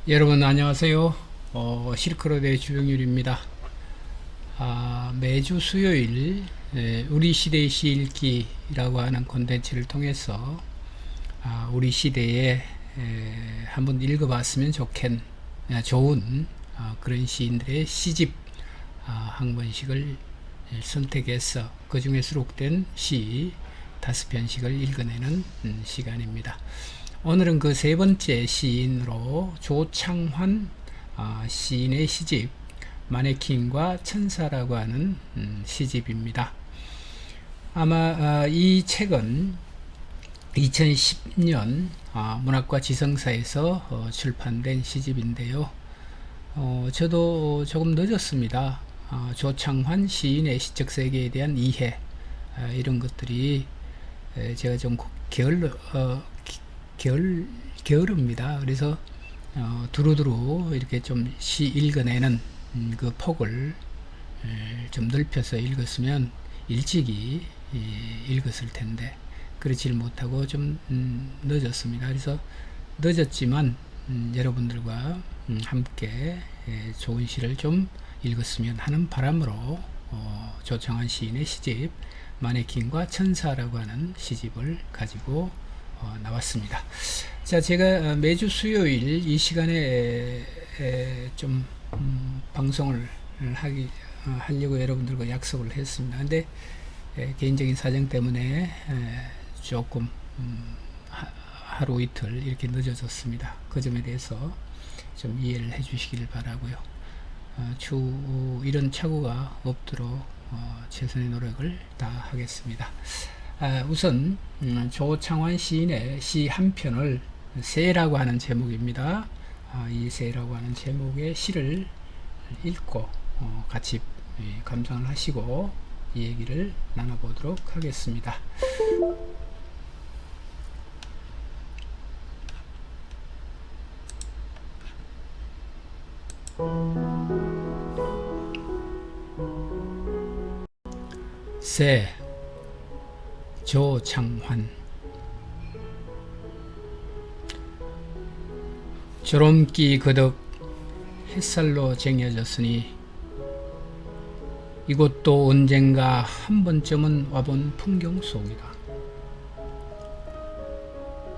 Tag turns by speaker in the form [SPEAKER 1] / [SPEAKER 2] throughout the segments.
[SPEAKER 1] 여러분 안녕하세요. 실크로드의 주병률입니다. 매주 수요일 우리 시대의 시읽기라고 하는 콘텐츠를 통해서 우리 시대에 한번 읽어봤으면 좋은 그런 시인들의 시집 한 권씩을 선택해서 그 중에 수록된 시 5편씩을 읽어내는 시간입니다. 오늘은 그 세 번째 시인으로 조창환 시인의 시집 마네킹과 천사라고 하는 시집입니다. 아마 이 책은 2010년 문학과 지성사에서 출판된 시집인데요. 저도 조금 늦었습니다. 조창환 시인의 시적 세계에 대한 이해 이런 것들이 제가 좀 게으릅니다. 그래서 두루두루 이렇게 좀 시 읽어내는 그 폭을 좀 넓혀서 읽었으면 일찍이 읽었을 텐데 그렇지 못하고 좀 늦었습니다. 그래서 늦었지만 여러분들과 함께 좋은 시를 좀 읽었으면 하는 바람으로 조창환 시인의 시집 마네킹과 천사라고 하는 시집을 가지고 나왔습니다. 자, 제가 매주 수요일 이 시간에 좀 방송을 하려고 여러분들과 약속을 했습니다. 근데 개인적인 사정 때문에 조금 하루 이틀 이렇게 늦어졌습니다. 그 점에 대해서 좀 이해를 해 주시길 바라고요. 이런 착오가 없도록 최선의 노력을 다하겠습니다. 우선 조창환 시인의 시 한 편을 새라고 하는 제목입니다. 이 새라고 하는 제목의 시를 읽고 같이 감상을 하시고 이 얘기를 나눠보도록 하겠습니다. 새 조창환. 조롬기 그득 햇살로 쟁여졌으니 이곳도 언젠가 한 번쯤은 와본 풍경 속이다.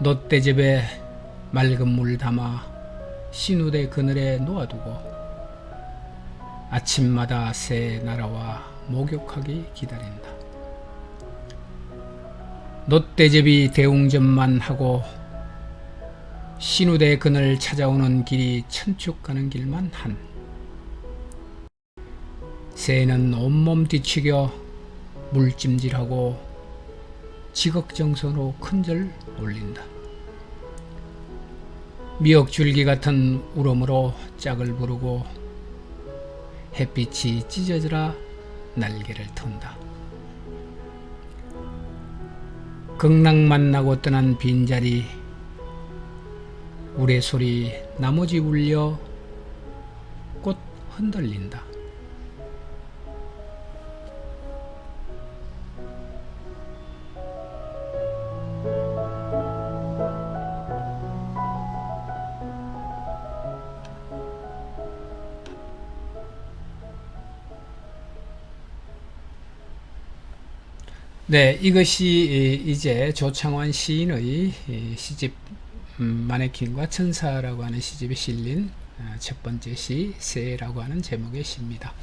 [SPEAKER 1] 놋대접에 맑은 물 담아 신우대 그늘에 놓아두고 아침마다 새 날아와 목욕하기 기다린다. 놋대접이 대웅전만 하고 신우대 그늘 찾아오는 길이 천축 가는 길만 한. 새는 온몸 뒤치겨 물찜질하고 지극정성으로 큰절 올린다. 미역줄기 같은 울음으로 짝을 부르고 햇빛이 찢어지라 날개를 턴다. 극락만 나고 떠난 빈자리 우레소리 나머지 울려 꽃 흔들린다. 네, 이것이 이제 조창환 시인의 시집 마네킹과 천사라고 하는 시집에 실린 첫 번째 시 새라고 하는 제목의 시입니다.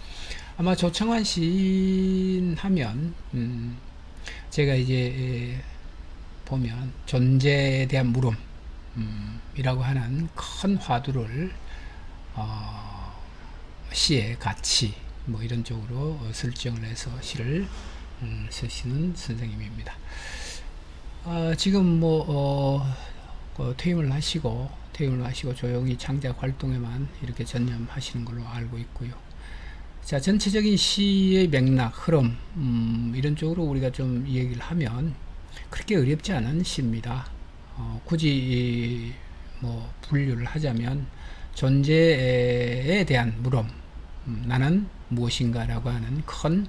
[SPEAKER 1] 아마 조창환 시인 하면 제가 이제 보면 존재에 대한 물음 이라고 하는 큰 화두를 시의 가치 뭐 이런 쪽으로 설정을 해서 시를 쓰시는 선생님입니다. 지금 퇴임을 하시고 조용히 창작 활동에만 이렇게 전념하시는 걸로 알고 있고요. 자, 전체적인 시의 맥락, 흐름 이런 쪽으로 우리가 좀 얘기를 하면 그렇게 어렵지 않은 시입니다. 굳이 분류를 하자면 존재에 대한 물음, 나는 무엇인가라고 하는 큰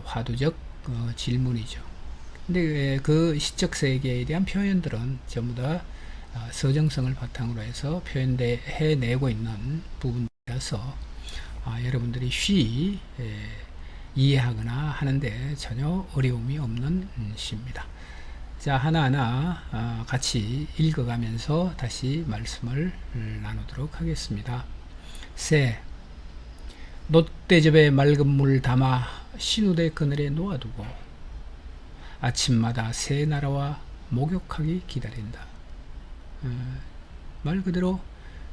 [SPEAKER 1] 화두적 질문이죠. 근데 그 시적 세계에 대한 표현들은 전부 다 서정성을 바탕으로 해서 표현해내고 있는 부분이라서 여러분들이 쉬이 이해하거나 하는데 전혀 어려움이 없는 시입니다. 자, 하나하나 같이 읽어가면서 다시 말씀을 나누도록 하겠습니다. 새, 놋대접에 맑은 물 담아 신우대 그늘에 놓아두고 아침마다 새 나라와 목욕하기 기다린다. 말 그대로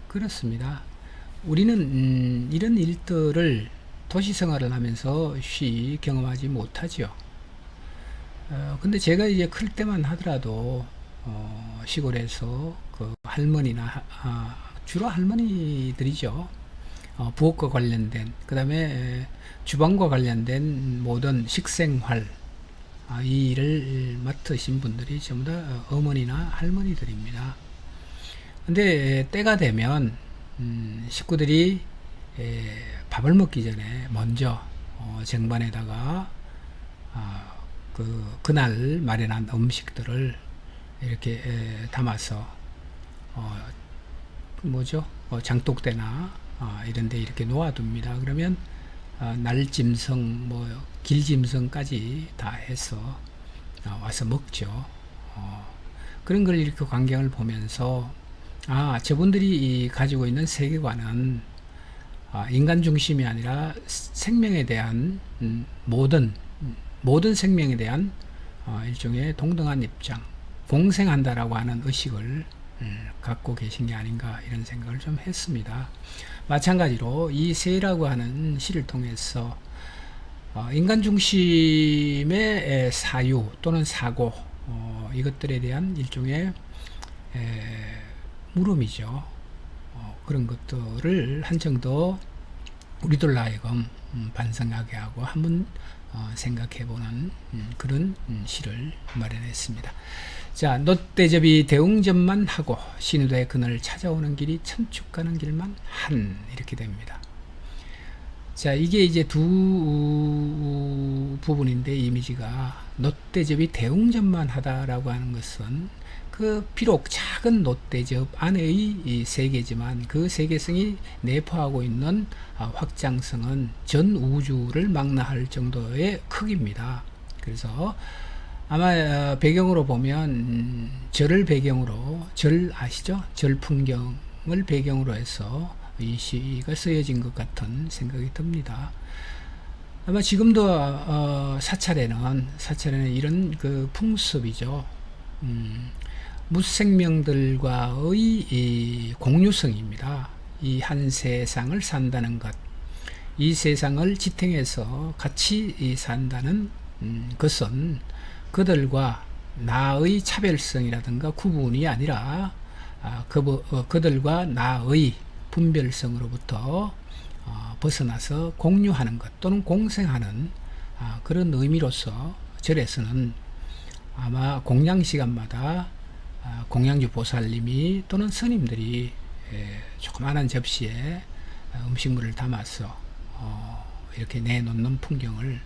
[SPEAKER 1] 그렇습니다. 우리는 이런 일들을 도시 생활을 하면서 쉬이 경험하지 못하지요. 근데 제가 이제 클 때만 하더라도 시골에서 그 할머니나 주로 할머니들이죠. 부엌과 관련된, 그 다음에 주방과 관련된 모든 식생활, 이 일을 맡으신 분들이 전부 다 어머니나 할머니들입니다. 근데 때가 되면 식구들이 밥을 먹기 전에 먼저 쟁반에다가 그날 마련한 음식들을 이렇게 담아서 장독대나 이런 데 이렇게 놓아둡니다. 그러면 날짐승, 길짐승까지 다 해서 와서 먹죠. 그런 걸 이렇게 광경을 보면서 저분들이 가지고 있는 세계관은 인간 중심이 아니라 생명에 대한 모든 생명에 대한 일종의 동등한 입장, 공생한다라고 하는 의식을 갖고 계신 게 아닌가 이런 생각을 좀 했습니다. 마찬가지로 이 새라고 하는 시를 통해서 인간 중심의 사유 또는 사고 이것들에 대한 일종의 물음이죠. 그런 것들을 한층 더 우리들 하여금 반성하게 하고 한번 생각해보는 그런 시를 마련했습니다. 자, 놋대접이 대웅전만 하고 신우대 그늘 찾아오는 길이 천축 가는 길만 한 이렇게 됩니다. 자, 이게 이제 두 부분인데 이미지가 놋대접이 대웅전만 하다라고 하는 것은 비록 작은 놋대접 안의 이 세계지만 그 세계성이 내포하고 있는 확장성은 전 우주를 망라할 정도의 크기입니다. 그래서 아마 배경으로 보면 절을 배경으로, 절 아시죠? 절 풍경을 배경으로 해서 이 시가 쓰여진 것 같은 생각이 듭니다. 아마 지금도 사찰에는 이런 그 풍습이죠. 무생명들과의 이 공유성입니다. 이 한 세상을 산다는 것, 이 세상을 지탱해서 같이 산다는 것은 그들과 나의 차별성이라든가 구분이 아니라 그들과 나의 분별성으로부터 벗어나서 공유하는 것 또는 공생하는 그런 의미로서 절에서는 아마 공양 시간마다 공양주 보살님이 또는 스님들이 조그마한 접시에 음식물을 담아서 이렇게 내놓는 풍경을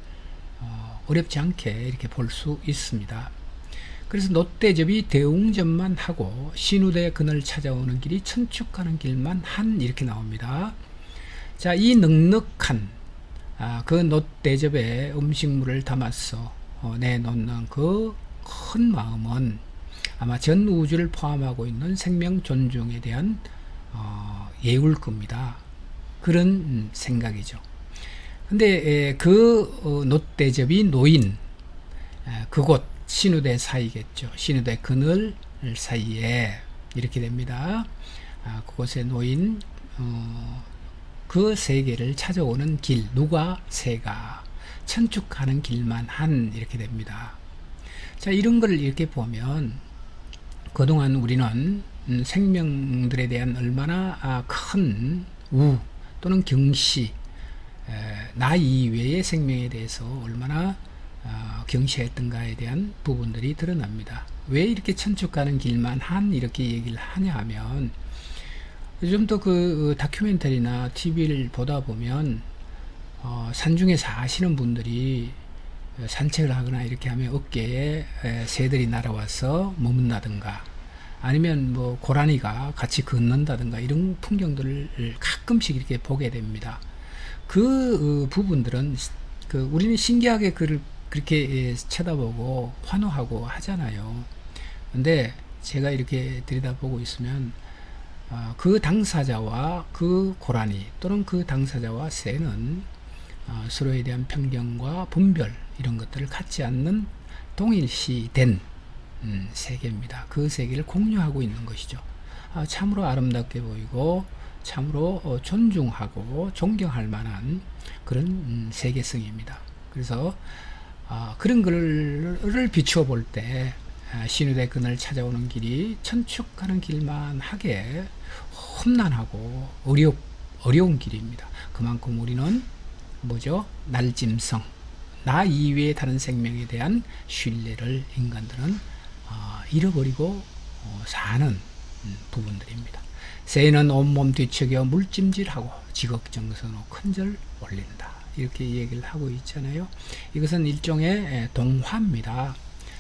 [SPEAKER 1] 어렵지 않게 이렇게 볼 수 있습니다. 그래서 놋대접이 대웅전만 하고 신우대 그늘 찾아오는 길이 천축하는 길만 한 이렇게 나옵니다. 자, 이 넉넉한 그 놋대접에 음식물을 담아서 내놓는 그 큰 마음은 아마 전 우주를 포함하고 있는 생명 존중에 대한 예울 겁니다. 그런 생각이죠. 근데 그 놋대접이 놓인 그곳 신우대 사이겠죠. 신우대 그늘 사이에 이렇게 됩니다. 그곳에 놓인 그 세계를 찾아오는 길, 누가 새가 천축하는 길만 한 이렇게 됩니다. 자, 이런 걸 이렇게 보면 그동안 우리는 생명들에 대한 얼마나 큰 또는 경시, 나 이외의 생명에 대해서 얼마나 경시했던가에 대한 부분들이 드러납니다. 왜 이렇게 천축가는 길만 한 이렇게 얘기를 하냐 하면 요즘 또 그 다큐멘터리나 TV를 보다 보면 산중에 사시는 분들이 산책을 하거나 이렇게 하면 어깨에 새들이 날아와서 머문다든가 아니면 뭐 고라니가 같이 걷는다든가 이런 풍경들을 가끔씩 이렇게 보게 됩니다. 그 부분들은 우리는 신기하게 그를 그렇게 쳐다보고 환호하고 하잖아요. 근데 제가 이렇게 들여다보고 있으면 그 당사자와 그 고라니 또는 그 당사자와 새는 서로에 대한 편견과 분별 이런 것들을 갖지 않는 동일시된 세계입니다. 그 세계를 공유하고 있는 것이죠. 참으로 아름답게 보이고 참으로 존중하고 존경할 만한 그런 세계성입니다. 그래서 그런 글을 비추어 볼 때 신우대 그늘 찾아오는 길이 천축하는 길만 하게 험난하고 어려운 길입니다. 그만큼 우리는 뭐죠? 날짐승, 나 이외의 다른 생명에 대한 신뢰를 인간들은 잃어버리고 사는 부분들입니다. 새는 온몸 뒤척여 물찜질하고 지극정성으로 큰절 올린다. 이렇게 얘기를 하고 있잖아요. 이것은 일종의 동화입니다.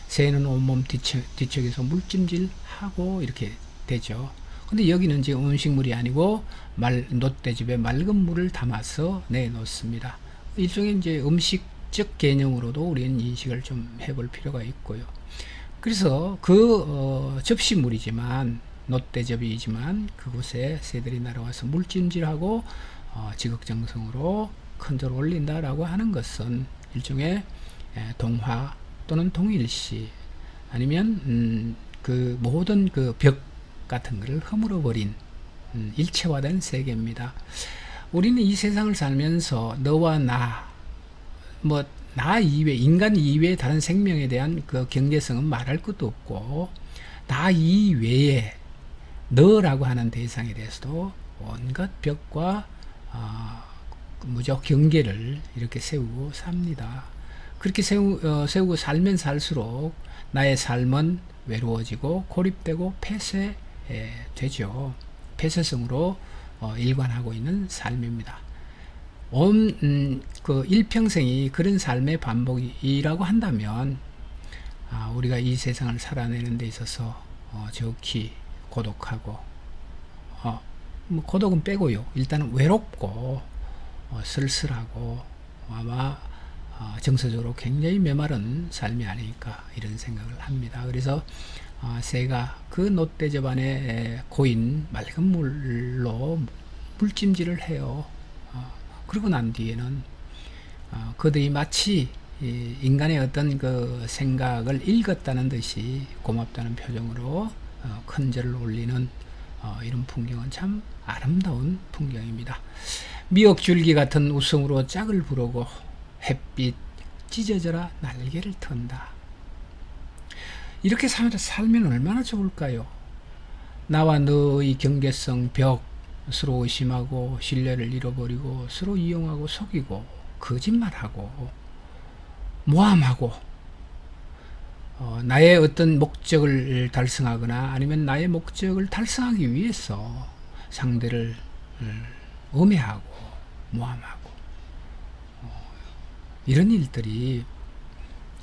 [SPEAKER 1] 새는 온몸 뒤척여서 물찜질하고 이렇게 되죠. 근데 여기는 지금 음식물이 아니고 놋대접에 맑은 물을 담아서 내놓습니다. 일종의 이제 음식적 개념으로도 우리는 인식을 좀 해볼 필요가 있고요. 그래서 접시물이지만 놋대접이지만 그곳에 새들이 날아와서 물찜질하고 지극정성으로 큰절 올린다라고 하는 것은 일종의 동화 또는 동일시 아니면 그 모든 그 벽 같은 것을 허물어 버린 일체화된 세계입니다. 우리는 이 세상을 살면서 너와 나 이외, 인간 이외의 다른 생명에 대한 그 경계성은 말할 것도 없고, 나 이외에 너라고 하는 대상에 대해서도 온갖 벽과 경계를 이렇게 세우고 삽니다. 그렇게 세우고 살면 살수록 나의 삶은 외로워지고 고립되고 폐쇄되죠. 폐쇄성으로 일관하고 있는 삶입니다. 그 일평생이 그런 삶의 반복이라고 한다면 우리가 이 세상을 살아내는 데 있어서 지극히 고독하고 뭐 고독은 빼고요. 일단은 외롭고 쓸쓸하고 아마 정서적으로 굉장히 메마른 삶이 아닐까 이런 생각을 합니다. 그래서 새가 그 놋대접 안에 고인 맑은 물로 물찜질을 해요. 그러고 난 뒤에는 그들이 마치 인간의 어떤 그 생각을 읽었다는 듯이 고맙다는 표정으로 큰절을 올리는 이런 풍경은 참 아름다운 풍경입니다. 미역줄기 같은 웃음으로 짝을 부르고 햇빛 찢어져라 날개를 턴다. 이렇게 살면 얼마나 좋을까요? 나와 너의 경계성 벽, 서로 의심하고 신뢰를 잃어버리고 서로 이용하고 속이고 거짓말하고 모함하고 나의 어떤 목적을 달성하거나 아니면 나의 목적을 달성하기 위해서 상대를 음해하고 모함하고 이런 일들이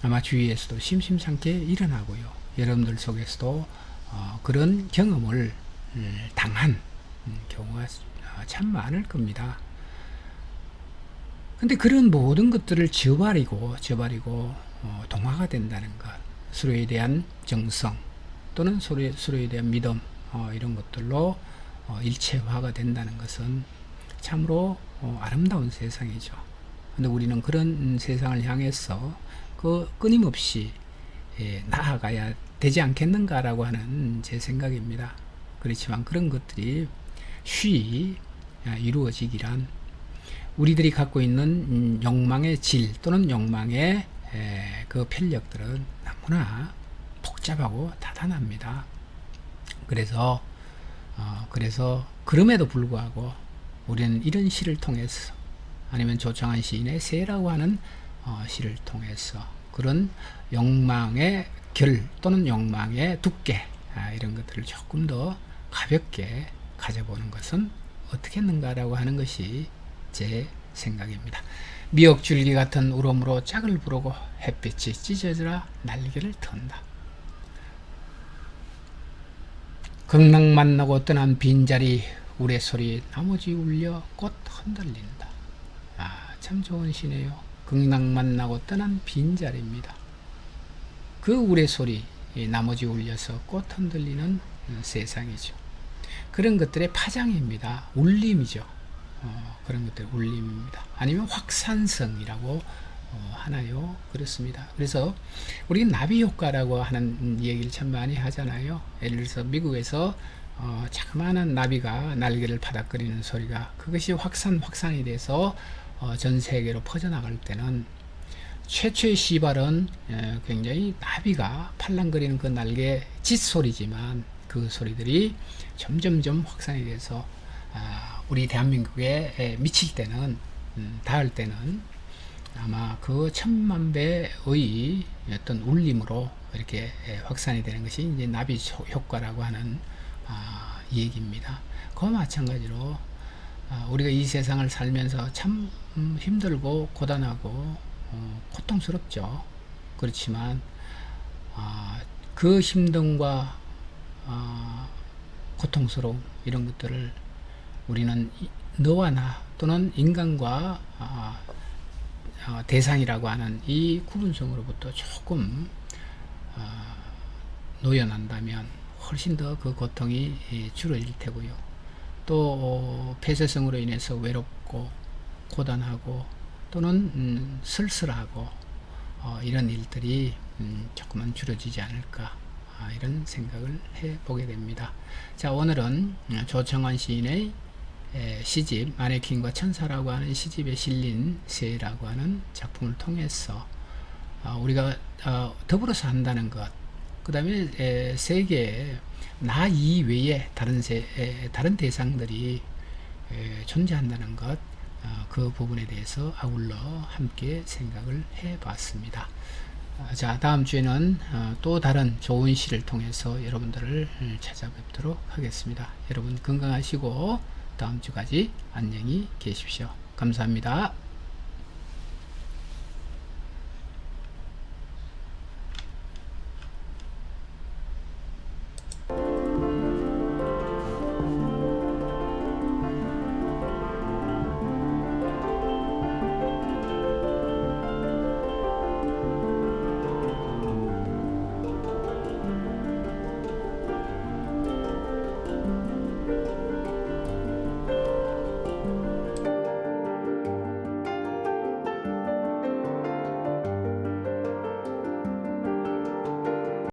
[SPEAKER 1] 아마 주위에서도 심심찮게 일어나고요. 여러분들 속에서도 그런 경험을 당한 경우가 참 많을 겁니다. 근데 그런 모든 것들을 저버리고 동화가 된다는 것, 서로에 대한 정성 또는 서로에 대한 믿음 이런 것들로 일체화가 된다는 것은 참으로 아름다운 세상이죠. 근데 우리는 그런 세상을 향해서 끊임없이 나아가야 되지 않겠는가라고 하는 제 생각입니다. 그렇지만 그런 것들이 쉬이 이루어지기란 우리들이 갖고 있는 욕망의 질 또는 욕망의 그 편력들은 너무나 복잡하고 다단합니다. 그래서 그럼에도 불구하고 우리는 이런 시를 통해서 아니면 조창한 시인의 새라고 하는 시를 통해서 그런 욕망의 결 또는 욕망의 두께 이런 것들을 조금 더 가볍게 가져보는 것은 어떻겠는가라고 하는 것이 제 생각입니다. 미역줄기 같은 울음으로 짝을 부르고 햇빛이 찢어져라 날개를 턴다. 극락 만나고 떠난 빈자리 우레소리 나머지 울려 꽃 흔들린다. 참 좋은 시네요. 극락 만나고 떠난 빈자리입니다. 그 우레소리 나머지 울려서 꽃 흔들리는 세상이죠. 그런 것들의 파장입니다. 울림이죠. 그런 것들의 울림입니다. 아니면 확산성이라고 하나요? 그렇습니다. 그래서 우리 나비 효과라고 하는 얘기를 참 많이 하잖아요. 예를 들어서 미국에서 자그마한 나비가 날개를 바닥거리는 소리가 그것이 확산이 돼서 전 세계로 퍼져나갈 때는 최초의 시발은 굉장히 나비가 팔랑거리는 그 날개 짓소리지만 그 소리들이 점점점 확산이 돼서 우리 대한민국에 미칠 때는 닿을 때는 아마 그 10,000배의 어떤 울림으로 이렇게 확산이 되는 것이 이제 나비 효과라고 하는 얘기입니다. 그와 마찬가지로 우리가 이 세상을 살면서 참 힘들고 고단하고 고통스럽죠. 그렇지만 그 힘듦과 고통스러움 이런 것들을 우리는 너와 나 또는 인간과 대상이라고 하는 이 구분성으로부터 조금 놓여난다면 훨씬 더 그 고통이 줄어들 테고요. 또 폐쇄성으로 인해서 외롭고 고단하고 또는 쓸쓸하고 이런 일들이 조금은 줄어지지 않을까 이런 생각을 해보게 됩니다. 자, 오늘은 조청원 시인의 시집 마네킹과 천사라고 하는 시집에 실린 새라고 하는 작품을 통해서 우리가 더불어서 한다는 것, 그 다음에 세계에 나 이외에 다른 대상들이 존재한다는 것, 그 부분에 대해서 아울러 함께 생각을 해봤습니다. 자, 다음 주에는 또 다른 좋은 시를 통해서 여러분들을 찾아뵙도록 하겠습니다. 여러분 건강하시고 다음 주까지 안녕히 계십시오. 감사합니다.